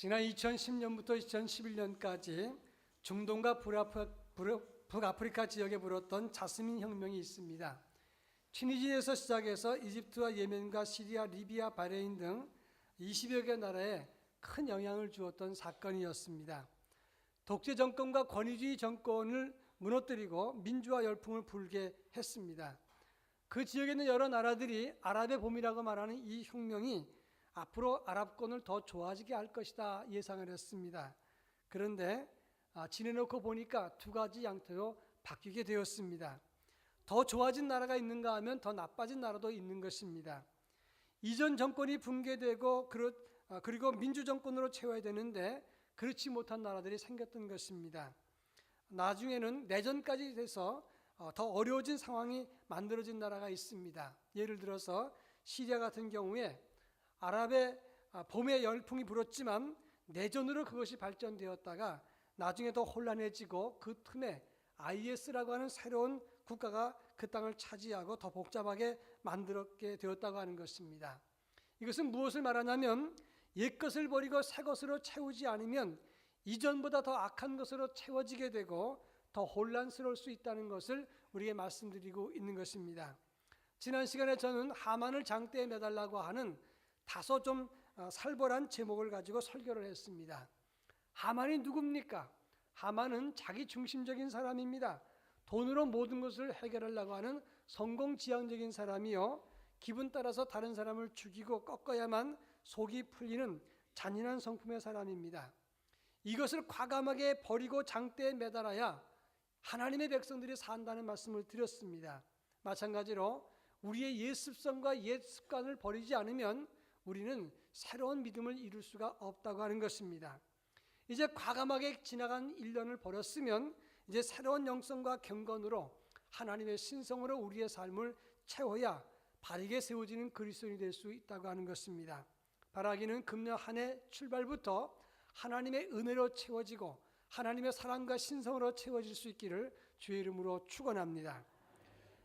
지난 2010년부터 2011년까지 중동과 북아프리카 지역에 불었던 자스민 혁명이 있습니다. 튀니지에서 시작해서 이집트와 예멘과 시리아, 리비아, 바레인 등 20여 개 나라에 큰 영향을 주었던 사건이었습니다. 독재 정권과 권위주의 정권을 무너뜨리고 민주화 열풍을 불게 했습니다. 그 지역에 있는 여러 나라들이 아랍의 봄이라고 말하는 이 혁명이 앞으로 아랍권을 더 좋아지게 할 것이다 예상을 했습니다. 그런데 지내놓고 보니까 두 가지 양태로 바뀌게 되었습니다. 더 좋아진 나라가 있는가 하면 더 나빠진 나라도 있는 것입니다. 이전 정권이 붕괴되고 그리고 민주정권으로 채워야 되는데 그렇지 못한 나라들이 생겼던 것입니다. 나중에는 내전까지 돼서 더 어려워진 상황이 만들어진 나라가 있습니다. 예를 들어서 시리아 같은 경우에 아랍의 봄의 열풍이 불었지만 내전으로 그것이 발전되었다가 나중에 더 혼란해지고 그 틈에 IS라고 하는 새로운 국가가 그 땅을 차지하고 더 복잡하게 만들게 되었다고 하는 것입니다. 이것은 무엇을 말하냐면 옛것을 버리고 새것으로 채우지 않으면 이전보다 더 악한 것으로 채워지게 되고 더 혼란스러울 수 있다는 것을 우리에게 말씀드리고 있는 것입니다. 지난 시간에 저는 하만을 장대에 매달라고 하는 다소 좀 살벌한 제목을 가지고 설교를 했습니다. 하만이 누굽니까? 하만은 자기 중심적인 사람입니다. 돈으로 모든 것을 해결하려고 하는 성공지향적인 사람이요, 기분 따라서 다른 사람을 죽이고 꺾어야만 속이 풀리는 잔인한 성품의 사람입니다. 이것을 과감하게 버리고 장대에 매달아야 하나님의 백성들이 산다는 말씀을 드렸습니다. 마찬가지로 우리의 옛 습성과 옛 습관을 버리지 않으면 우리는 새로운 믿음을 이룰 수가 없다고 하는 것입니다. 이제 과감하게 지나간 1년을 버렸으면 이제 새로운 영성과 경건으로 하나님의 신성으로 우리의 삶을 채워야 바르게 세워지는 그리스도인이 될 수 있다고 하는 것입니다. 바라기는 금년 한 해 출발부터 하나님의 은혜로 채워지고 하나님의 사랑과 신성으로 채워질 수 있기를 주의 이름으로 축원합니다.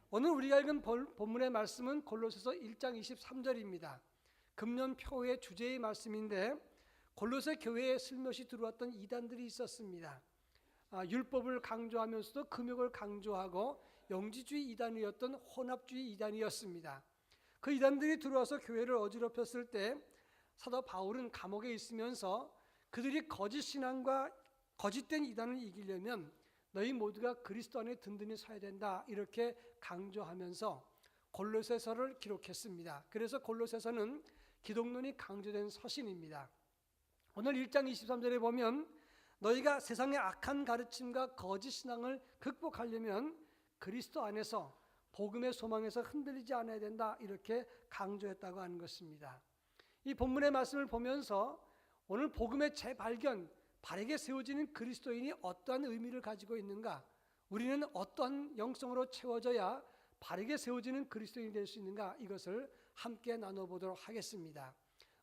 오늘 우리가 읽은 본문의 말씀은 골로새서 1장 23절입니다. 금년 표의 주제의 말씀인데 골로새 교회에 슬며시 들어왔던 이단들이 있었습니다. 율법을 강조하면서도 금욕을 강조하고 영지주의 이단이었던 혼합주의 이단이었습니다. 그 이단들이 들어와서 교회를 어지럽혔을 때 사도 바울은 감옥에 있으면서 그들이 거짓 신앙과 거짓된 이단을 이기려면 너희 모두가 그리스도 안에 든든히 서야 된다 이렇게 강조하면서 골로새서를 기록했습니다. 그래서 골로새서는 기독론이 강조된 서신입니다. 오늘 1장 23절에 보면 너희가 세상의 악한 가르침과 거짓 신앙을 극복하려면 그리스도 안에서 복음의 소망에서 흔들리지 않아야 된다 이렇게 강조했다고 하는 것입니다. 이 본문의 말씀을 보면서 오늘 복음의 재발견, 바르게 세워지는 그리스도인이 어떠한 의미를 가지고 있는가, 우리는 어떠한 영성으로 채워져야 바르게 세워지는 그리스도인이 될 수 있는가, 이것을 함께 나눠보도록 하겠습니다.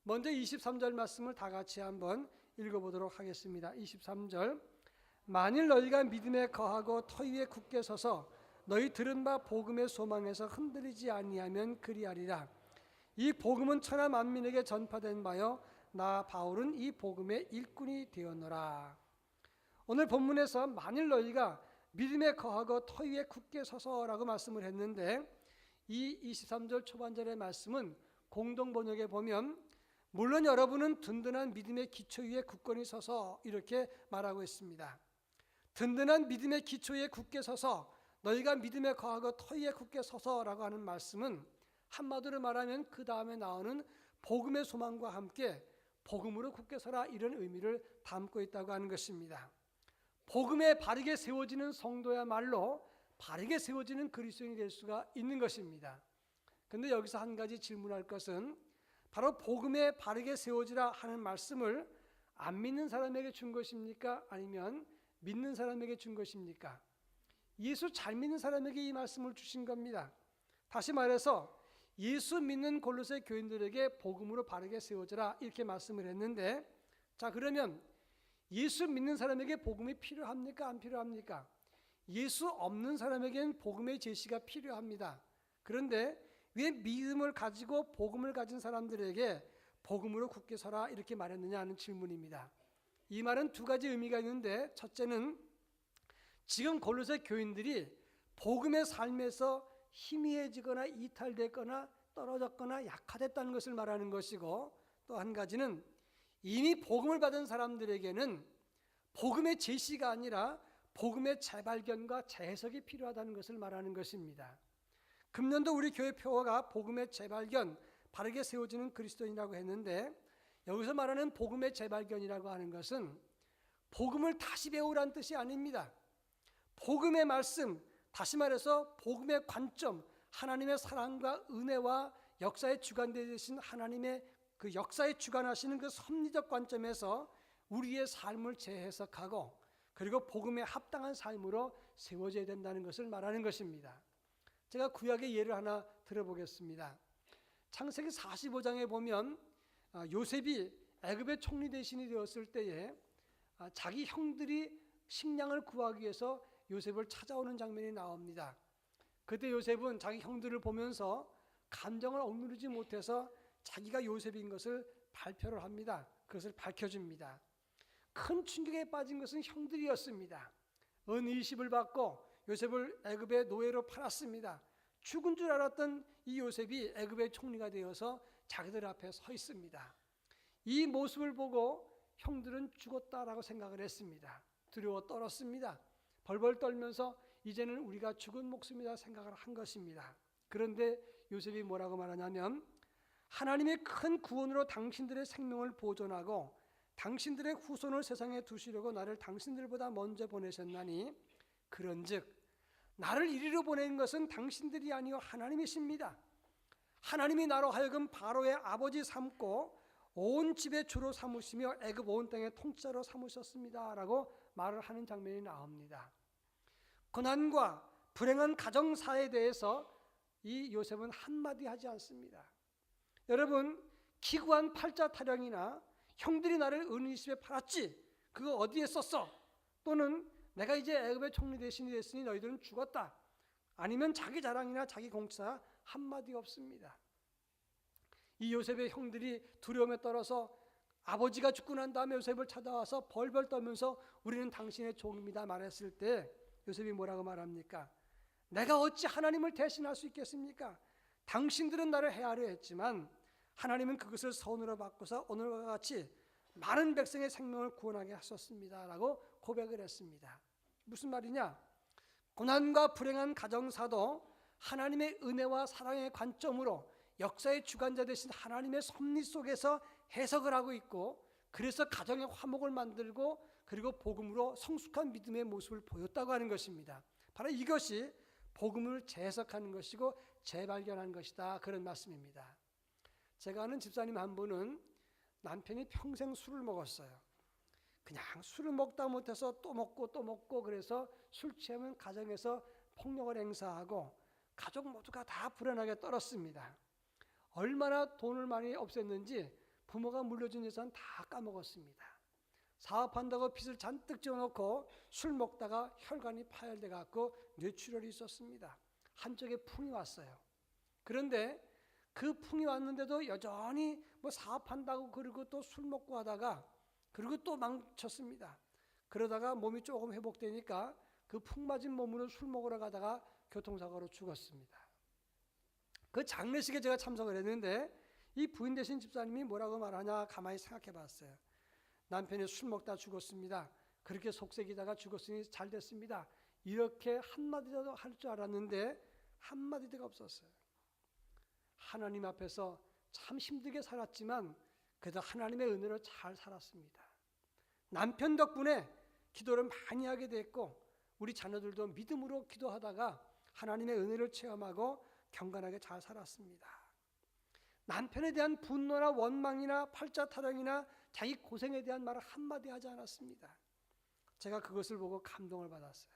먼저 23절 말씀을 다 같이 한번 읽어보도록 하겠습니다. 23절, 만일 너희가 믿음에 거하고 터 위에 굳게 서서 너희 들은 바 복음의 소망에서 흔들리지 아니하면 그리하리라. 이 복음은 천하 만민에게 전파된 바요 나 바울은 이 복음의 일꾼이 되었노라. 오늘 본문에서 만일 너희가 믿음에 거하고 터 위에 굳게 서서라고 말씀을 했는데 이 23절 초반절의 말씀은 공동 번역에 보면 물론 여러분은 든든한 믿음의 기초 위에 굳건히 서서 이렇게 말하고 있습니다. 든든한 믿음의 기초 위에 굳게 서서 너희가 믿음에 거하고 터 위에 굳게 서서라고 하는 말씀은 한마디로 말하면 그 다음에 나오는 복음의 소망과 함께 복음으로 굳게 서라 이런 의미를 담고 있다고 하는 것입니다. 복음에 바르게 세워지는 성도야말로 바르게 세워지는 그리스도인이 될 수가 있는 것입니다. 그런데 여기서 한 가지 질문할 것은 바로 복음에 바르게 세워지라 하는 말씀을 안 믿는 사람에게 준 것입니까? 아니면 믿는 사람에게 준 것입니까? 예수 잘 믿는 사람에게 이 말씀을 주신 겁니다. 다시 말해서 예수 믿는 골로새 교인들에게 복음으로 바르게 세워져라 이렇게 말씀을 했는데, 자 그러면 예수 믿는 사람에게 복음이 필요합니까? 안 필요합니까? 예수 없는 사람에게는 복음의 제시가 필요합니다. 그런데 왜 믿음을 가지고 복음을 가진 사람들에게 복음으로 굳게 서라 이렇게 말했느냐 하는 질문입니다. 이 말은 두 가지 의미가 있는데, 첫째는 지금 골로새 교인들이 복음의 삶에서 희미해지거나 이탈됐거나 떨어졌거나 약화됐다는 것을 말하는 것이고, 또 한 가지는 이미 복음을 받은 사람들에게는 복음의 제시가 아니라 복음의 재발견과 재해석이 필요하다는 것을 말하는 것입니다. 금년도 우리 교회 표어가 복음의 재발견, 바르게 세워지는 그리스도인이라고 했는데, 여기서 말하는 복음의 재발견이라고 하는 것은 복음을 다시 배우라는 뜻이 아닙니다. 복음의 말씀, 다시 말해서 복음의 관점, 하나님의 사랑과 은혜와 역사의 주관되신 하나님의 그 역사에 주관하시는 그 섭리적 관점에서 우리의 삶을 재해석하고, 그리고 복음에 합당한 삶으로 세워져야 된다는 것을 말하는 것입니다. 제가 구약의 예를 하나 들어보겠습니다. 창세기 45장에 보면 요셉이 애굽의 총리 대신이 되었을 때에 자기 형들이 식량을 구하기 위해서 요셉을 찾아오는 장면이 나옵니다. 그때 요셉은 자기 형들을 보면서 감정을 억누르지 못해서 자기가 요셉인 것을 발표를 합니다. 그것을 밝혀줍니다. 큰 충격에 빠진 것은 형들이었습니다. 은 20을 받고 요셉을 애굽의 노예로 팔았습니다. 죽은 줄 알았던 이 요셉이 애굽의 총리가 되어서 자기들 앞에 서 있습니다. 이 모습을 보고 형들은 죽었다라고 생각을 했습니다. 두려워 떨었습니다. 벌벌 떨면서 이제는 우리가 죽은 목숨이다 생각을 한 것입니다. 그런데 요셉이 뭐라고 말하냐면, 하나님의 큰 구원으로 당신들의 생명을 보존하고 당신들의 후손을 세상에 두시려고 나를 당신들보다 먼저 보내셨나니, 그런즉 나를 이리로 보낸 것은 당신들이 아니요 하나님이십니다. 하나님이 나로 하여금 바로의 아버지 삼고 온 집의 주로 삼으시며 애굽 온 땅의 통치자로 삼으셨습니다 라고 말을 하는 장면이 나옵니다. 고난과 불행한 가정사에 대해서 이 요셉은 한마디 하지 않습니다. 여러분, 기구한 팔자 타령이나 형들이 나를 은 20에 팔았지, 그거 어디에 썼어? 또는 내가 이제 애굽의 총리 대신이 됐으니 너희들은 죽었다, 아니면 자기 자랑이나 자기 공짜 한마디 없습니다. 이 요셉의 형들이 두려움에 떨어서 아버지가 죽고 난 다음에 요셉을 찾아와서 벌벌 떨면서 우리는 당신의 종입니다 말했을 때 요셉이 뭐라고 말합니까? 내가 어찌 하나님을 대신할 수 있겠습니까? 당신들은 나를 해하려 했지만 하나님은 그것을 선으로 바꾸사 오늘과 같이 많은 백성의 생명을 구원하게 하셨습니다 라고 고백을 했습니다. 무슨 말이냐? 고난과 불행한 가정사도 하나님의 은혜와 사랑의 관점으로 역사의 주관자 되신 하나님의 섭리 속에서 해석을 하고 있고, 그래서 가정의 화목을 만들고 그리고 복음으로 성숙한 믿음의 모습을 보였다고 하는 것입니다. 바로 이것이 복음을 재해석하는 것이고 재발견하는 것이다, 그런 말씀입니다. 제가 아는 집사님 한 분은 남편이 평생 술을 먹었어요. 그냥 술을 먹다 못해서 또 먹고 그래서 술 취하면 가정에서 폭력을 행사하고 가족 모두가 다 불안하게 떨었습니다. 얼마나 돈을 많이 없앴는지 부모가 물려준 예산 다 까먹었습니다. 사업한다고 빚을 잔뜩 지어놓고 술 먹다가 혈관이 파열돼 갖고 뇌출혈이 있었습니다. 한쪽에 풍이 왔어요. 그런데 그 풍이 왔는데도 여전히 사업한다고 그리고 또 술 먹고 하다가 그리고 또 망쳤습니다. 그러다가 몸이 조금 회복되니까 그 풍 맞은 몸으로 술 먹으러 가다가 교통사고로 죽었습니다. 그 장례식에 제가 참석을 했는데 이 부인 되신 집사님이 뭐라고 말하냐 가만히 생각해 봤어요. 남편이 술 먹다 죽었습니다. 그렇게 속색이다가 죽었으니 잘 됐습니다. 이렇게 한마디라도 할 줄 알았는데 한마디도 없었어요. 하나님 앞에서 참 힘들게 살았지만 그래도 하나님의 은혜로 잘 살았습니다. 남편 덕분에 기도를 많이 하게 됐고 우리 자녀들도 믿음으로 기도하다가 하나님의 은혜를 체험하고 경건하게 잘 살았습니다. 남편에 대한 분노나 원망이나 팔자 타령이나 자기 고생에 대한 말을 한마디 하지 않았습니다. 제가 그것을 보고 감동을 받았어요.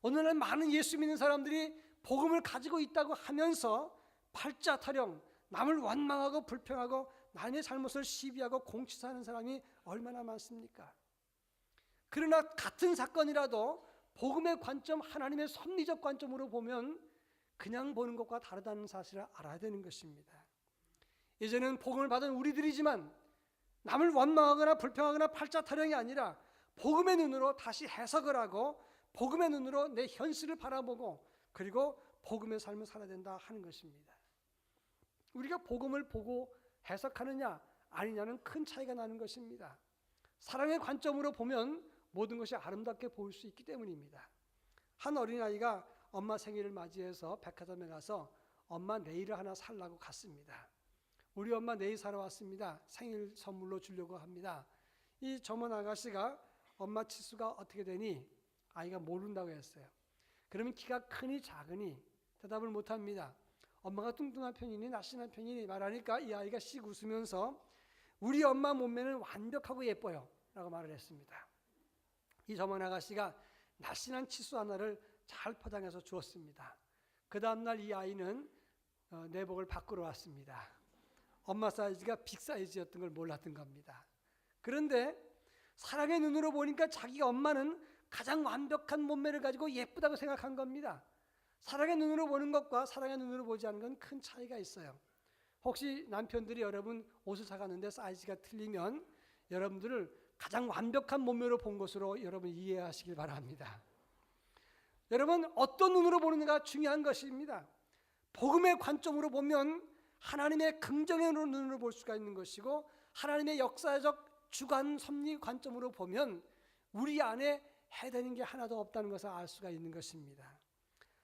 오늘날 많은 예수 믿는 사람들이 복음을 가지고 있다고 하면서 팔자 타령, 남을 원망하고 불평하고 남의 잘못을 시비하고 공치사하는 사람이 얼마나 많습니까? 그러나 같은 사건이라도 복음의 관점, 하나님의 섭리적 관점으로 보면 그냥 보는 것과 다르다는 사실을 알아야 되는 것입니다. 이제는 복음을 받은 우리들이지만 남을 원망하거나 불평하거나 팔자 타령이 아니라 복음의 눈으로 다시 해석을 하고 복음의 눈으로 내 현실을 바라보고 그리고 복음의 삶을 살아야 된다 하는 것입니다. 우리가 복음을 보고 해석하느냐 아니냐는 큰 차이가 나는 것입니다. 사랑의 관점으로 보면 모든 것이 아름답게 보일 수 있기 때문입니다. 한 어린아이가 엄마 생일을 맞이해서 백화점에 가서 엄마 네일을 하나 살라고 갔습니다. 우리 엄마 네일 사러 왔습니다. 생일 선물로 주려고 합니다. 이 점원 아가씨가 엄마 치수가 어떻게 되니? 아이가 모른다고 했어요. 그러면 키가 크니 작으니? 대답을 못합니다. 엄마가 뚱뚱한 편이니 날씬한 편이니 말하니까 이 아이가 씩 웃으면서 우리 엄마 몸매는 완벽하고 예뻐요 라고 말을 했습니다. 이 점원 아가씨가 날씬한 치수 하나를 잘 포장해서 주었습니다. 그 다음날 이 아이는 내복을 바꾸러 왔습니다. 엄마 사이즈가 빅 사이즈였던 걸 몰랐던 겁니다. 그런데 사랑의 눈으로 보니까 자기 엄마는 가장 완벽한 몸매를 가지고 예쁘다고 생각한 겁니다. 사랑의 눈으로 보는 것과 사랑의 눈으로 보지 않는 건 큰 차이가 있어요. 혹시 남편들이 여러분 옷을 사갔는데 사이즈가 틀리면 여러분들을 가장 완벽한 몸매로 본 것으로 여러분 이해하시길 바랍니다. 여러분 어떤 눈으로 보느냐가 중요한 것입니다. 복음의 관점으로 보면 하나님의 긍정의 눈으로 볼 수가 있는 것이고 하나님의 역사적 주관 섭리 관점으로 보면 우리 안에 해되는 게 하나도 없다는 것을 알 수가 있는 것입니다.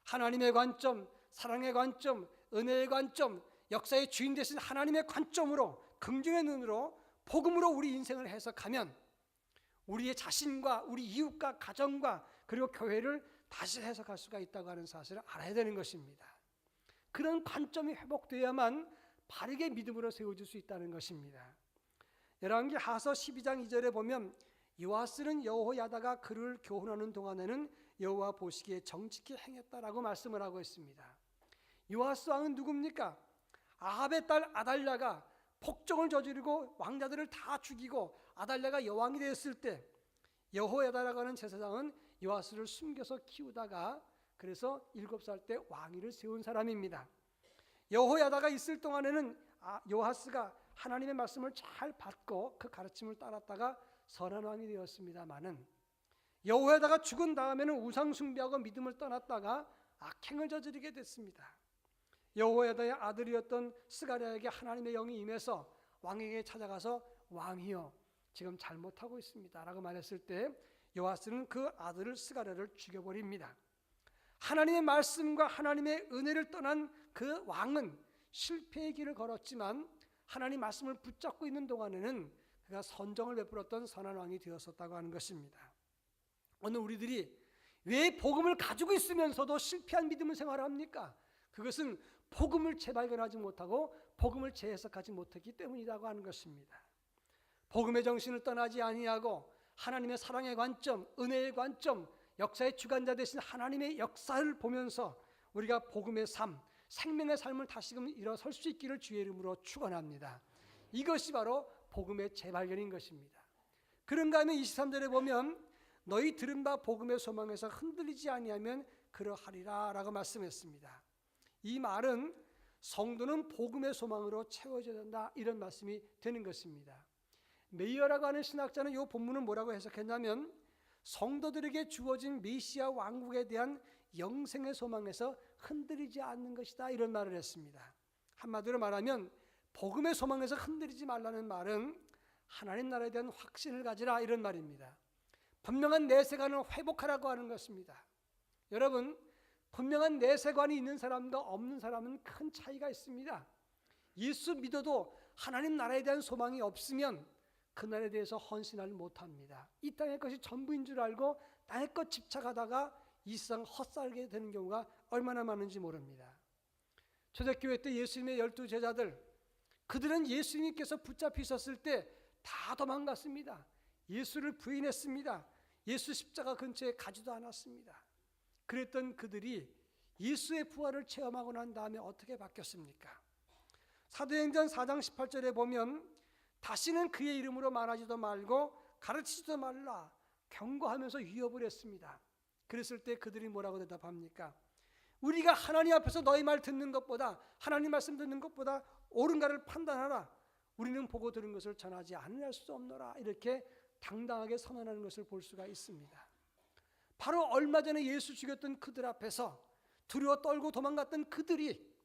하나님의 관점, 사랑의 관점, 은혜의 관점, 역사의 주인 되신 하나님의 관점으로 긍정의 눈으로 복음으로 우리 인생을 해석하면 우리의 자신과 우리 이웃과 가정과 그리고 교회를 다시 해석할 수가 있다고 하는 사실을 알아야 되는 것입니다. 그런 관점이 회복되어야만 바르게 믿음으로 세워질 수 있다는 것입니다. 열왕기하서 12장 2절에 보면 요아스는 여호야다가 그를 교훈하는 동안에는 여호와 보시기에 정직히 행했다라고 말씀을 하고 있습니다. 요아스 왕은 누굽니까? 아합의 딸 아달랴가 폭정을 저지르고 왕자들을 다 죽이고 아달랴가 여왕이 되었을 때 여호야다라고 하는 제사장은 요아스를 숨겨서 키우다가 그래서 7살 때 왕위를 세운 사람입니다. 여호야다가 있을 동안에는 요아스가 하나님의 말씀을 잘 받고 그 가르침을 따랐다가 선한 왕이 되었습니다마는 여호야다가 죽은 다음에는 우상 숭배하고 믿음을 떠났다가 악행을 저지르게 됐습니다. 여호야다의 아들이었던 스가랴에게 하나님의 영이 임해서 왕에게 찾아가서 왕이여 지금 잘못하고 있습니다 라고 말했을 때 요아스는 그 아들을 스가랴를 죽여버립니다. 하나님의 말씀과 하나님의 은혜를 떠난 그 왕은 실패의 길을 걸었지만 하나님 말씀을 붙잡고 있는 동안에는 그가 선정을 베풀었던 선한 왕이 되었었다고 하는 것입니다. 오늘 우리들이 왜 복음을 가지고 있으면서도 실패한 믿음을 생활합니까? 그것은 복음을 재발견하지 못하고 복음을 재해석하지 못했기 때문이라고 하는 것입니다. 복음의 정신을 떠나지 아니하고 하나님의 사랑의 관점, 은혜의 관점, 역사의 주관자 되신 하나님의 역사를 보면서 우리가 복음의 삶, 생명의 삶을 다시금 일어설 수 있기를 주의 이름으로 축원합니다. 이것이 바로 복음의 재발견인 것입니다. 그런가 하면 23절에 보면 너희 들은 바 복음의 소망에서 흔들리지 아니하면 그러하리라 라고 말씀했습니다. 이 말은 성도는 복음의 소망으로 채워져야 된다 이런 말씀이 되는 것입니다. 메이어라고 하는 신학자는 이 본문을 뭐라고 해석했냐면 성도들에게 주어진 메시아 왕국에 대한 영생의 소망에서 흔들리지 않는 것이다 이런 말을 했습니다. 한마디로 말하면 복음의 소망에서 흔들리지 말라는 말은 하나님 나라에 대한 확신을 가지라 이런 말입니다. 분명한 내세관을 회복하라고 하는 것입니다. 여러분 분명한 내세관이 있는 사람과 없는 사람은 큰 차이가 있습니다. 예수 믿어도 하나님 나라에 대한 소망이 없으면 그날에 대해서 헌신하지 못합니다. 이 땅의 것이 전부인 줄 알고 땅의 것 집착하다가 이 세상 헛살게 되는 경우가 얼마나 많은지 모릅니다. 초대교회 때 예수님의 12제자들 그들은 예수님께서 붙잡히셨을 때 다 도망갔습니다. 예수를 부인했습니다. 예수 십자가 근처에 가지도 않았습니다. 그랬던 그들이 예수의 부활을 체험하고 난 다음에 어떻게 바뀌었습니까? 사도행전 4장 18절에 보면 다시는 그의 이름으로 말하지도 말고 가르치지도 말라 경고하면서 위협을 했습니다. 그랬을 때 그들이 뭐라고 대답합니까? 우리가 하나님 앞에서 너희 말 듣는 것보다 하나님 말씀 듣는 것보다 옳은가를 판단하라. 우리는 보고 들은 것을 전하지 않을 수 없노라. 이렇게 당당하게 선언하는 것을 볼 수가 있습니다. 바로 얼마 전에 예수 죽였던 그들 앞에서 두려워 떨고 도망갔던 그들이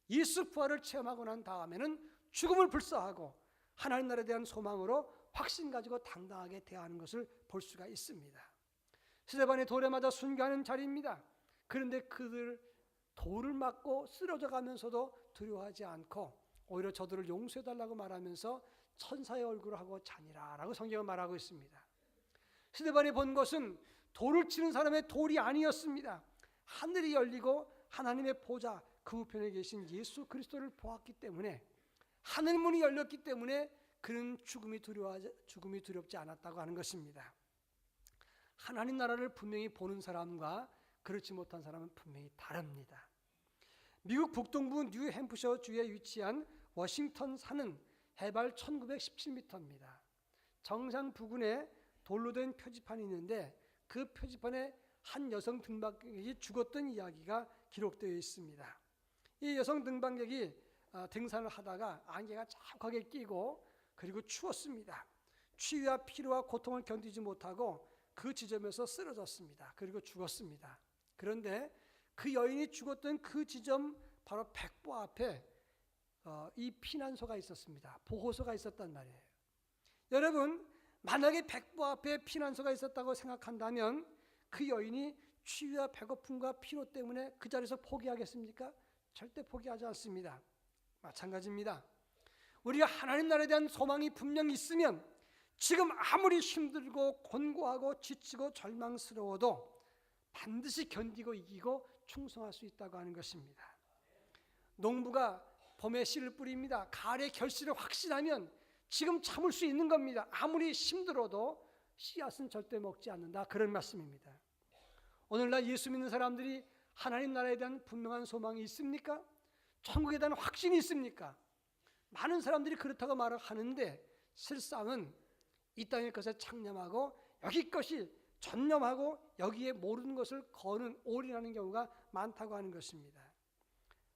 예수 부활을 체험하고 난 다음에는 죽음을 불사하고 하나님 나라에 대한 소망으로 확신 가지고 당당하게 대하는 것을 볼 수가 있습니다. 스데반이 돌에 맞아 순교하는 자리입니다. 그런데 그들 돌을 맞고 쓰러져 가면서도 두려워하지 않고 오히려 저들을 용서해달라고 말하면서 천사의 얼굴을 하고 자니라라고 성경은 말하고 있습니다. 스데반이 본 것은 돌을 치는 사람의 돌이 아니었습니다. 하늘이 열리고 하나님의 보좌 그 우편에 계신 예수 그리스도를 보았기 때문에, 하늘 문이 열렸기 때문에 그는 죽음이 두렵지 않았다고 하는 것입니다. 하나님 나라를 분명히 보는 사람과 그렇지 못한 사람은 분명히 다릅니다. 미국 북동부 뉴햄프셔 주에 위치한 워싱턴 산은 해발 1917m입니다. 정상 부근에 돌로 된 표지판이 있는데 그 표지판에 한 여성 등반객이 죽었던 이야기가 기록되어 있습니다. 이 여성 등반객이 등산을 하다가 안개가 자욱하게 끼고 그리고 추웠습니다. 추위와 피로와 고통을 견디지 못하고 그 지점에서 쓰러졌습니다. 그리고 죽었습니다. 그런데 그 여인이 죽었던 그 지점 바로 백보 앞에 이 피난소가 있었습니다. 보호소가 있었단 말이에요. 여러분, 만약에 백보 앞에 피난소가 있었다고 생각한다면 그 여인이 추위와 배고픔과 피로 때문에 그 자리에서 포기하겠습니까? 절대 포기하지 않습니다. 마찬가지입니다. 우리가 하나님 나라에 대한 소망이 분명히 있으면 지금 아무리 힘들고 곤고하고 지치고 절망스러워도 반드시 견디고 이기고 충성할 수 있다고 하는 것입니다. 농부가 봄에 씨를 뿌립니다. 가을에 결실을 확신하면 지금 참을 수 있는 겁니다. 아무리 힘들어도 씨앗은 절대 먹지 않는다. 그런 말씀입니다. 오늘날 예수 믿는 사람들이 하나님 나라에 대한 분명한 소망이 있습니까? 천국에 대한 확신이 있습니까? 많은 사람들이 그렇다고 말을 하는데 실상은 이 땅의 것에 창념하고 여기 것이 전념하고 여기에 모르는 것을 거는 올인하는 경우가 많다고 하는 것입니다.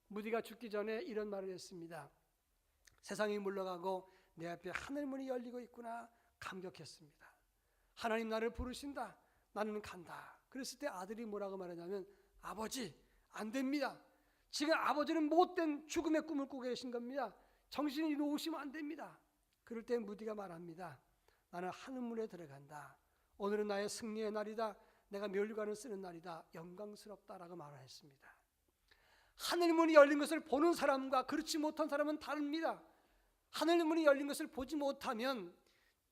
무디가 죽기 전에 이런 말을 했습니다. 세상이 물러가고 내 앞에 하늘문이 열리고 있구나 감격했습니다. 하나님 나를 부르신다. 나는 간다. 그랬을 때 아들이 뭐라고 말하냐면 아버지 안 됩니다. 지금 아버지는 못된 죽음의 꿈을 꾸고 계신 겁니다. 정신이 놓으시면 안 됩니다. 그럴 때 무디가 말합니다. 나는 하늘문에 들어간다. 오늘은 나의 승리의 날이다. 내가 면류관을 쓰는 날이다. 영광스럽다라고 말을 했습니다. 하늘문이 열린 것을 보는 사람과 그렇지 못한 사람은 다릅니다. 하늘문이 열린 것을 보지 못하면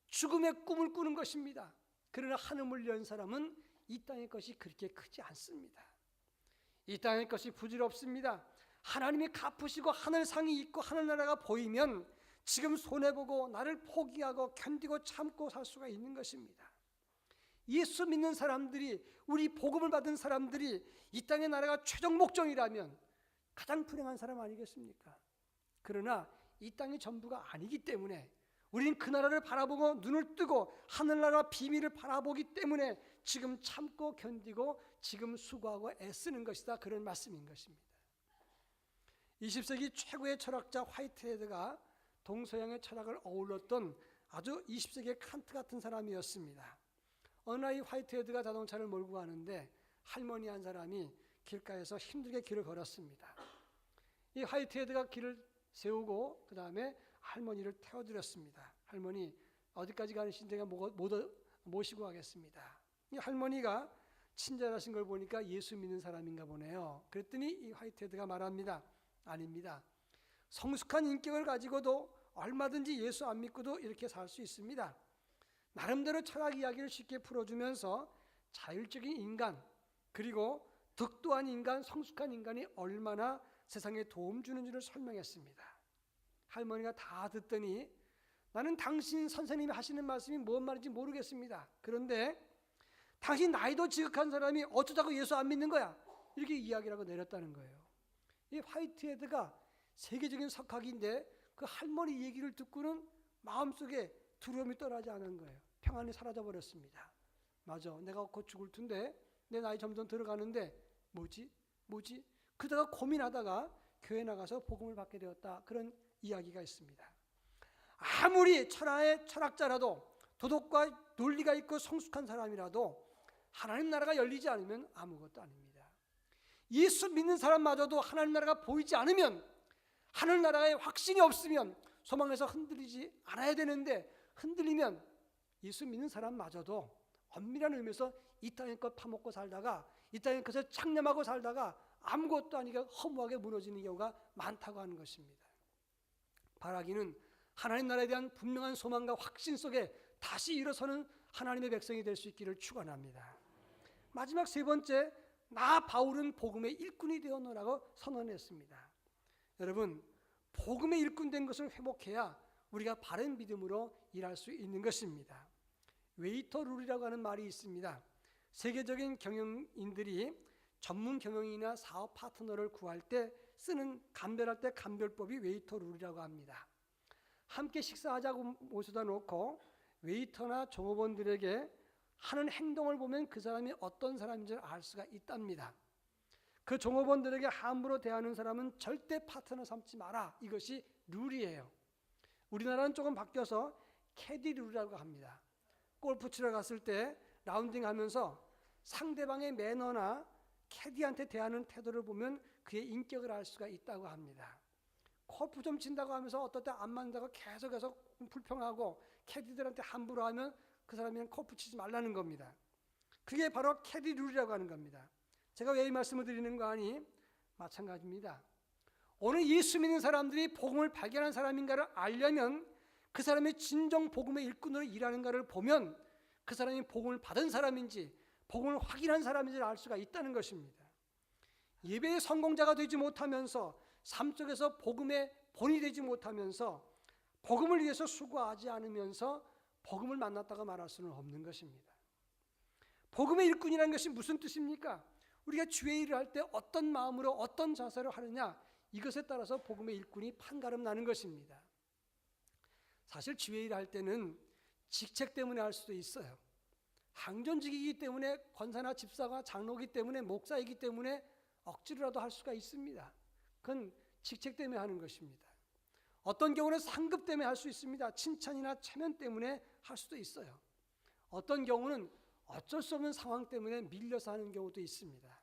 죽음의 꿈을 꾸는 것입니다. 그러나 하늘문을 연 사람은 이 땅의 것이 그렇게 크지 않습니다. 이 땅의 것이 부질없습니다. 하나님이 갚으시고 하늘상이 있고 하늘나라가 보이면 지금 손해보고 나를 포기하고 견디고 참고 살 수가 있는 것입니다. 예수 믿는 사람들이, 우리 복음을 받은 사람들이 이 땅의 나라가 최종 목적이라면 가장 불행한 사람 아니겠습니까? 그러나 이 땅이 전부가 아니기 때문에 우리는 그 나라를 바라보고 눈을 뜨고 하늘나라 비밀을 바라보기 때문에 지금 참고 견디고 지금 수고하고 애쓰는 것이다. 그런 말씀인 것입니다. 20세기 최고의 철학자 화이트헤드가 동서양의 철학을 어울렀던 아주 20세기의 칸트 같은 사람이었습니다. 어느 날 이 화이트헤드가 자동차를 몰고 가는데 할머니 한 사람이 길가에서 힘들게 길을 걸었습니다. 이 화이트헤드가 길을 세우고 그 다음에 할머니를 태워드렸습니다. 할머니 어디까지 가시는지 제가 모시고 가겠습니다. 이 할머니가 친절하신 걸 보니까 예수 믿는 사람인가 보네요. 그랬더니 이 화이트헤드가 말합니다. 아닙니다. 성숙한 인격을 가지고도 얼마든지 예수 안 믿고도 이렇게 살 수 있습니다. 나름대로 철학 이야기를 쉽게 풀어주면서 자율적인 인간 그리고 덕도한 인간, 성숙한 인간이 얼마나 세상에 도움 주는지를 설명했습니다. 할머니가 다 듣더니 나는 당신 선생님이 하시는 말씀이 뭔 말인지 모르겠습니다. 그런데 당신 나이도 지극한 사람이 어쩌자고 예수 안 믿는 거야? 이렇게 이야기를 하고 내렸다는 거예요. 이 화이트헤드가 세계적인 석학인데 그 할머니 얘기를 듣고는 마음속에 두려움이 떠나지 않은 거예요. 평안이 사라져버렸습니다. 맞아, 내가 곧 죽을 텐데 내 나이 점점 들어가는데 뭐지? 그러다가 고민하다가 교회 나가서 복음을 받게 되었다. 그런 이야기가 있습니다. 아무리 천하의 철학자라도 도덕과 논리가 있고 성숙한 사람이라도 하나님 나라가 열리지 않으면 아무것도 아닙니다. 예수 믿는 사람마저도 하나님 나라가 보이지 않으면, 하늘 나라에 확신이 없으면 소망에서 흔들리지 않아야 되는데, 흔들리면 예수 믿는 사람마저도 엄밀한 의미에서 이 땅의 것 파먹고 살다가, 이 땅의 것을 창념하고 살다가 아무것도 아니게 허무하게 무너지는 경우가 많다고 하는 것입니다. 바라기는 하나님 나라에 대한 분명한 소망과 확신 속에 다시 일어서는 하나님의 백성이 될 수 있기를 축원합니다. 마지막 세 번째, 나 바울은 복음의 일꾼이 되었노라고 선언했습니다. 여러분, 복음의 일꾼 된 것을 회복해야 우리가 바른 믿음으로 일할 수 있는 것입니다. 웨이터 룰이라고 하는 말이 있습니다. 세계적인 경영인들이 전문 경영인이나 사업 파트너를 구할 때 쓰는, 감별할 때 감별법이 웨이터 룰이라고 합니다. 함께 식사하자고 모셔다 놓고 웨이터나 종업원들에게 하는 행동을 보면 그 사람이 어떤 사람인지 알 수가 있답니다. 그 종업원들에게 함부로 대하는 사람은 절대 파트너 삼지 마라. 이것이 룰이에요. 우리나라는 조금 바뀌어서 캐디 룰이라고 합니다. 골프 치러 갔을 때 라운딩 하면서 상대방의 매너나 캐디한테 대하는 태도를 보면 그의 인격을 알 수가 있다고 합니다. 골프 좀 친다고 하면서 어떨 때 안 맞는다고 계속해서 불평하고 캐디들한테 함부로 하면 그 사람이랑 골프 치지 말라는 겁니다. 그게 바로 캐디 룰이라고 하는 겁니다. 제가 왜 이 말씀을 드리는 거 아니? 마찬가지입니다. 오늘 예수 믿는 사람들이 복음을 발견한 사람인가를 알려면 그 사람의 진정 복음의 일꾼으로 일하는가를 보면 그 사람이 복음을 받은 사람인지 복음을 확인한 사람인지를 알 수가 있다는 것입니다. 예배의 성공자가 되지 못하면서 삶 속에서 복음의 본이 되지 못하면서 복음을 위해서 수고하지 않으면서 복음을 만났다고 말할 수는 없는 것입니다. 복음의 일꾼이라는 것이 무슨 뜻입니까? 우리가 주의 일을 할 때 어떤 마음으로 어떤 자세로 하느냐, 이것에 따라서 복음의 일꾼이 판가름 나는 것입니다. 사실 주의 일을 할 때는 직책 때문에 할 수도 있어요. 항전직이기 때문에, 권사나 집사가 장로이기 때문에, 목사이기 때문에 억지로라도 할 수가 있습니다. 그건 직책 때문에 하는 것입니다. 어떤 경우는 상급 때문에 할 수 있습니다. 칭찬이나 체면 때문에 할 수도 있어요. 어떤 경우는 어쩔 수 없는 상황 때문에 밀려서 하는 경우도 있습니다.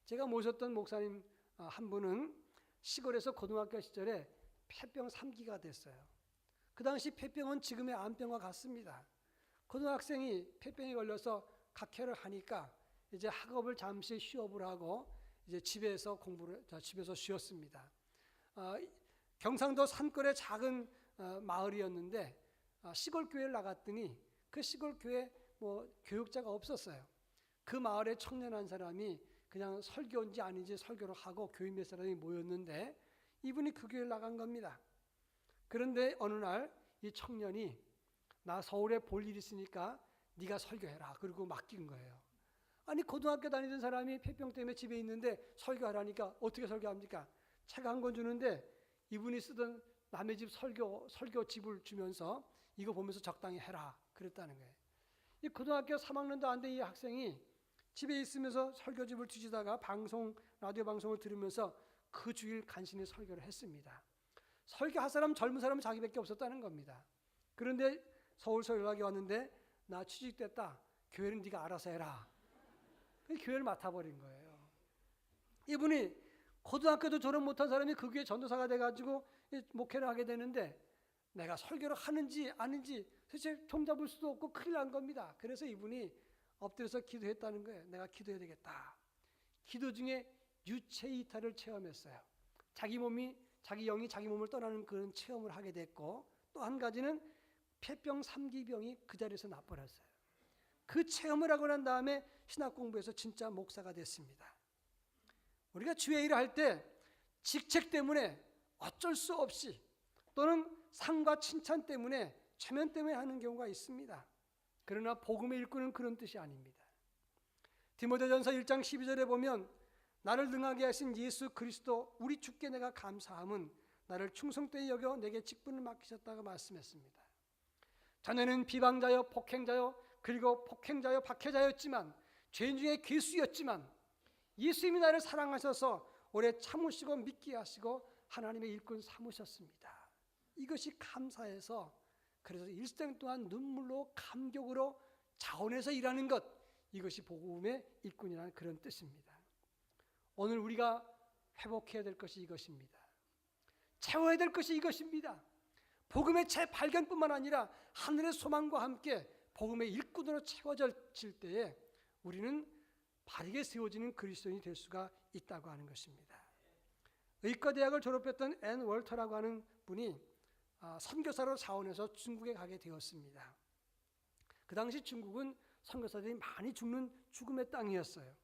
제가 모셨던 목사님 한 분은 시골에서 고등학교 시절에 폐병 3기가 됐어요. 그 당시 폐병은 지금의 암병과 같습니다. 고등학생이 폐병에 걸려서 각혈을 하니까 이제 학업을 잠시 휴업을 하고 이제 집에서 쉬었습니다. 경상도 산골의 작은 마을이었는데 시골 교회를 나갔더니 그 시골 교회 교육자가 없었어요. 그 마을에 청년 한 사람이 그냥 설교인지 아닌지 설교를 하고 교인 몇 사람이 모였는데 이분이 그 교회를 나간 겁니다. 그런데 어느 날 이 청년이 나 서울에 볼 일 있으니까 네가 설교해라. 그리고 맡긴 거예요. 아니 고등학교 다니던 사람이 폐병 때문에 집에 있는데 설교하라니까 어떻게 설교합니까? 책 한 권 주는데 이분이 쓰던 남의 집 설교집을 주면서 이거 보면서 적당히 해라 그랬다는 거예요. 이 고등학교 3학년도 안 된 이 학생이 집에 있으면서 설교집을 뒤지다가 라디오 방송을 들으면서 그 주일 간신히 설교를 했습니다. 설교할 사람, 젊은 사람은 자기밖에 없었다는 겁니다. 그런데 서울서 연락이 왔는데 나 취직됐다. 교회는 네가 알아서 해라. 교회를 맡아버린 거예요. 이분이 고등학교도 졸업 못한 사람이 그 교회 전도사가 돼가지고 목회를 하게 되는데 내가 설교를 하는지 아닌지 도대체 종잡을 수도 없고 큰일 난 겁니다. 그래서 이분이 엎드려서 기도했다는 거예요. 내가 기도해야 되겠다. 기도 중에 유체 이탈을 체험했어요. 자기 영이 자기 몸을 떠나는 그런 체험을 하게 됐고, 또 한 가지는 폐병 3기병이 그 자리에서 나버렸어요. 그 체험을 하고 난 다음에 신학 공부해서 진짜 목사가 됐습니다. 우리가 주의 일을 할 때 직책 때문에 어쩔 수 없이 또는 상과 칭찬 때문에 체면 때문에 하는 경우가 있습니다. 그러나 복음의 일꾼은 그런 뜻이 아닙니다. 디모데전서 1장 12절에 보면 나를 능하게 하신 예수 그리스도 우리 주께 내가 감사함은 나를 충성되이 여겨 내게 직분을 맡기셨다고 말씀했습니다. 전에는 비방자요 폭행자요 그리고 폭행자요 박해자였지만 죄인 중에 괴수였지만 예수님이 나를 사랑하셔서 오래 참으시고 믿게 하시고 하나님의 일꾼 삼으셨습니다. 이것이 감사해서, 그래서 일생 동안 눈물로 감격으로 자원해서 일하는 것, 이것이 복음의 일꾼이라는 그런 뜻입니다. 오늘 우리가 회복해야 될 것이 이것입니다. 채워야 될 것이 이것입니다. 복음의 재발견뿐만 아니라 하늘의 소망과 함께 복음의 일꾼으로 채워질 때에 우리는 바르게 세워지는 그리스도인이 될 수가 있다고 하는 것입니다. 의과대학을 졸업했던 앤 월터라고 하는 분이 선교사로 자원해서 중국에 가게 되었습니다. 그 당시 중국은 선교사들이 많이 죽는 죽음의 땅이었어요.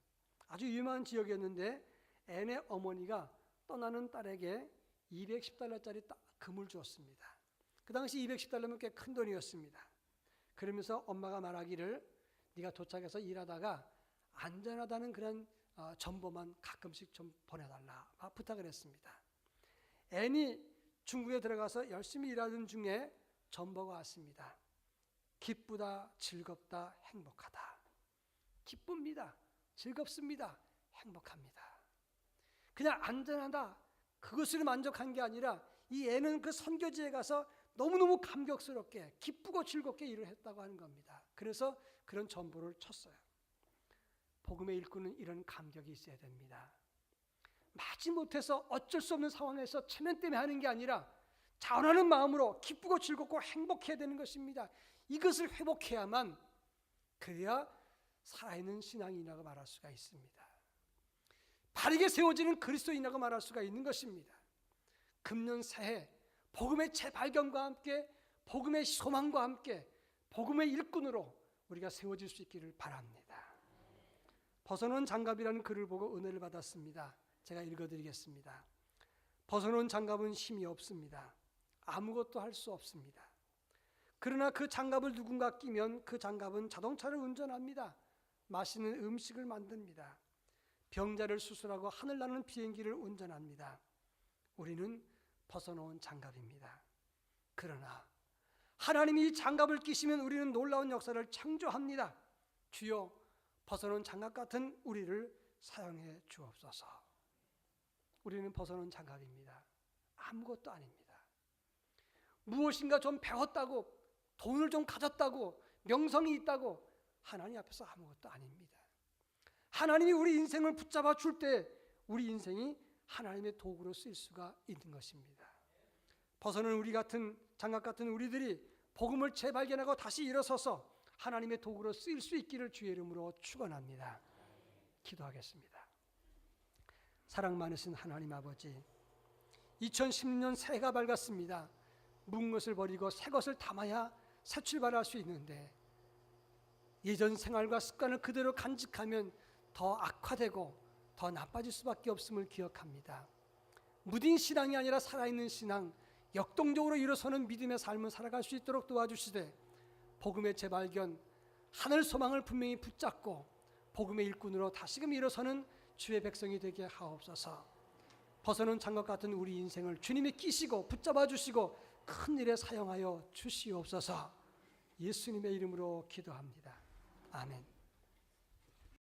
아주 유명한 지역이었는데 앤의 어머니가 떠나는 딸에게 210달러짜리 금을 주었습니다. 그 당시 210달러면 꽤 큰 돈이었습니다. 그러면서 엄마가 말하기를 네가 도착해서 일하다가 안전하다는 그런 정보만 가끔씩 좀 보내달라 부탁을 했습니다. 앤이 중국에 들어가서 열심히 일하는 중에 전보가 왔습니다. 기쁘다, 즐겁다, 행복하다. 기쁩니다, 즐겁습니다, 행복합니다. 그냥 안전하다, 그것으로 만족한 게 아니라 이 애는 그 선교지에 가서 너무너무 감격스럽게 기쁘고 즐겁게 일을 했다고 하는 겁니다. 그래서 그런 전보를 쳤어요. 복음의 일꾼은 이런 감격이 있어야 됩니다. 마지못해서 어쩔 수 없는 상황에서 체면 때문에 하는 게 아니라 자원하는 마음으로 기쁘고 즐겁고 행복해야 되는 것입니다. 이것을 회복해야만, 그래야 살아있는 신앙인이라고 말할 수가 있습니다. 바르게 세워지는 그리스도인이라고 말할 수가 있는 것입니다. 금년 새해 복음의 재발견과 함께 복음의 소망과 함께 복음의 일꾼으로 우리가 세워질 수 있기를 바랍니다. 벗어놓은 장갑이라는 글을 보고 은혜를 받았습니다. 제가 읽어드리겠습니다. 벗어놓은 장갑은 힘이 없습니다. 아무것도 할 수 없습니다. 그러나 그 장갑을 누군가 끼면 그 장갑은 자동차를 운전합니다. 맛있는 음식을 만듭니다. 병자를 수술하고 하늘나는 비행기를 운전합니다. 우리는 벗어놓은 장갑입니다. 그러나 하나님이 이 장갑을 끼시면 우리는 놀라운 역사를 창조합니다. 주여, 벗어놓은 장갑 같은 우리를 사용해 주옵소서. 우리는 벗어놓은 장갑입니다. 아무것도 아닙니다. 무엇인가 좀 배웠다고, 돈을 좀 가졌다고, 명성이 있다고 하나님 앞에서 아무것도 아닙니다. 하나님이 우리 인생을 붙잡아 줄 때 우리 인생이 하나님의 도구로 쓰일 수가 있는 것입니다. 벗어난 우리 같은 장갑 같은 우리들이 복음을 재발견하고 다시 일어서서 하나님의 도구로 쓰일 수 있기를 주의 이름으로 축원합니다. 기도하겠습니다. 사랑 많으신 하나님 아버지, 2010년 새해가 밝았습니다. 묵은 것을 버리고 새 것을 담아야 새 출발할 수 있는데 예전 생활과 습관을 그대로 간직하면 더 악화되고 더 나빠질 수밖에 없음을 기억합니다. 무딘 신앙이 아니라 살아있는 신앙, 역동적으로 일어서는 믿음의 삶을 살아갈 수 있도록 도와주시되 복음의 재발견, 하늘 소망을 분명히 붙잡고 복음의 일꾼으로 다시금 일어서는 주의 백성이 되게 하옵소서. 벗어놓은 장갑 같은 우리 인생을 주님이 끼시고 붙잡아 주시고 큰 일에 사용하여 주시옵소서. 예수님의 이름으로 기도합니다. 아멘.